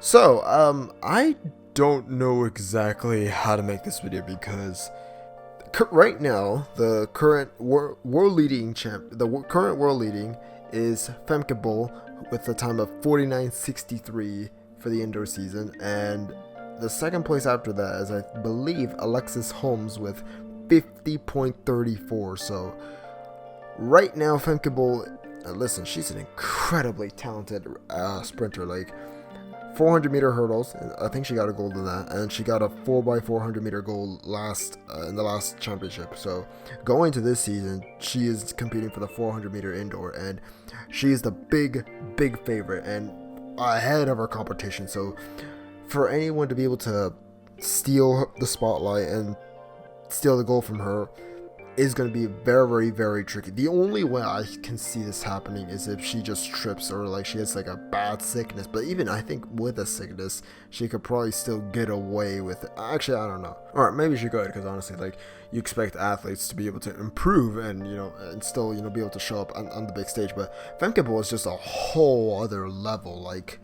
I don't know exactly how to make this video because right now the current world leading current world leading is Femke Bol with a time of 49.63 for the indoor season, and the second place after that is, I believe, Alexis Holmes with 50.34. So right now Femke Bol, listen, she's an incredibly talented sprinter. Like 400 meter hurdles, I think she got a gold in that, and she got a 4x400 meter gold in the last championship. So going to this season, she is competing for the 400 meter indoor, and she is the big favorite and ahead of her competition. So for anyone to be able to steal the spotlight and steal the gold from her is going to be very tricky. The only way I can see this happening is if she just trips, or like she has like a bad sickness. But even I think with a sickness, she could probably still get away with it. Actually, I don't know. Or maybe she could, because honestly, like, you expect athletes to be able to improve and and still be able to show up on the big stage. But Femke Bol is just a whole other level. Like,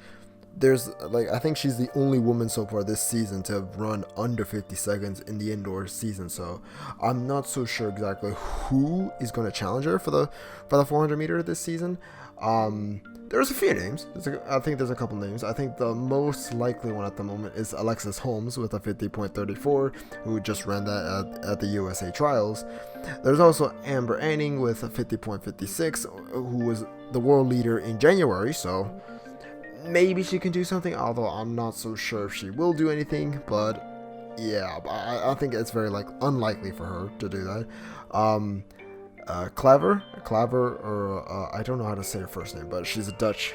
I think she's the only woman so far this season to have run under 50 seconds in the indoor season. So I'm not so sure exactly who is going to challenge her for the 400 meter this season. There's a few names. I think there's a couple names. I think the most likely one at the moment is Alexis Holmes with a 50.34, who just ran that at the USA trials. There's also Amber Anning with a 50.56, who was the world leader in January. So maybe she can do something, although I'm not so sure if she will do anything. But yeah, I think it's very unlikely for her to do that. Klaver, or I don't know how to say her first name, but she's a Dutch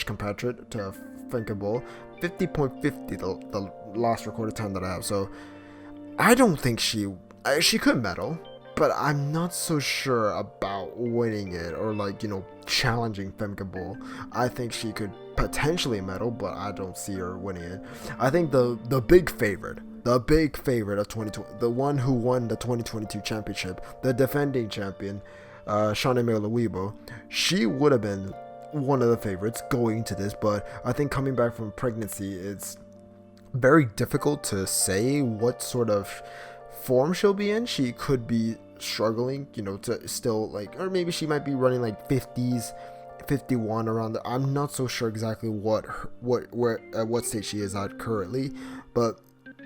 compatriot to Femke Bol. 50.50, the last recorded time that I have. So I don't think she could medal, but I'm not so sure about winning it or challenging Femke Bol. I think she could potentially medal, but I don't see her winning it. I think the big favorite of 2020, the one who won the 2022 championship, the defending champion, Shane Melawibo, she would have been one of the favorites going to this. But I think coming back from pregnancy, it's very difficult to say what sort of form she'll be in. She could be struggling, to still or maybe she might be running 50s, 51 around there. I'm not so sure exactly what stage she is at currently, but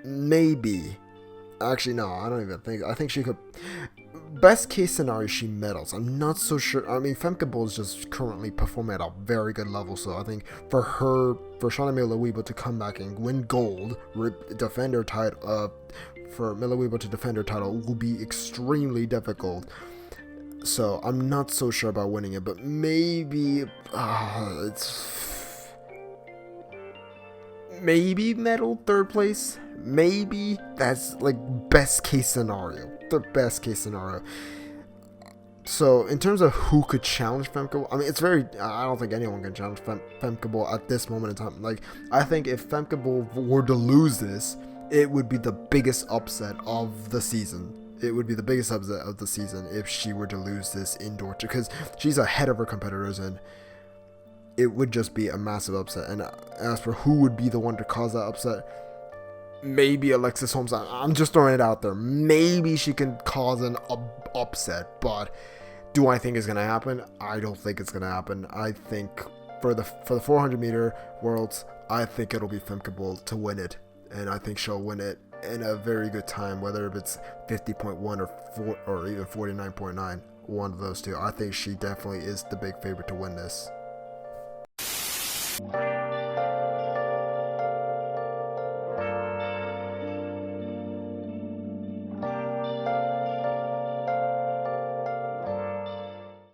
maybe, actually no, I don't even think. I think she could. Best case scenario, she medals. I'm not so sure. I mean, Femke Bol is just currently performing at a very good level, so I think for Shane Melawibo to come back and win gold, defend her title, for Melawibo to defend her title will be extremely difficult. So I'm not so sure about winning it, but maybe maybe medal, third place. Maybe that's best case scenario. The best case scenario. So in terms of who could challenge Femke Bol, I mean, I don't think anyone can challenge Femke Bol at this moment in time. I think if Femke Bol were to lose this, it would be the biggest upset of the season. It would be the biggest upset of the season if she were to lose this indoor, because she's ahead of her competitors, and it would just be a massive upset. And as for who would be the one to cause that upset, maybe Alexis Holmes. I'm just throwing it out there. Maybe she can cause an upset, but do I think it's gonna happen? I don't think it's gonna happen. I think for the 400 meter worlds, I think it'll be Femke Bol to win it, and I think she'll win it in a very good time, whether it's 50.1 or even 49.9, one of those two. I think she definitely is the big favorite to win this.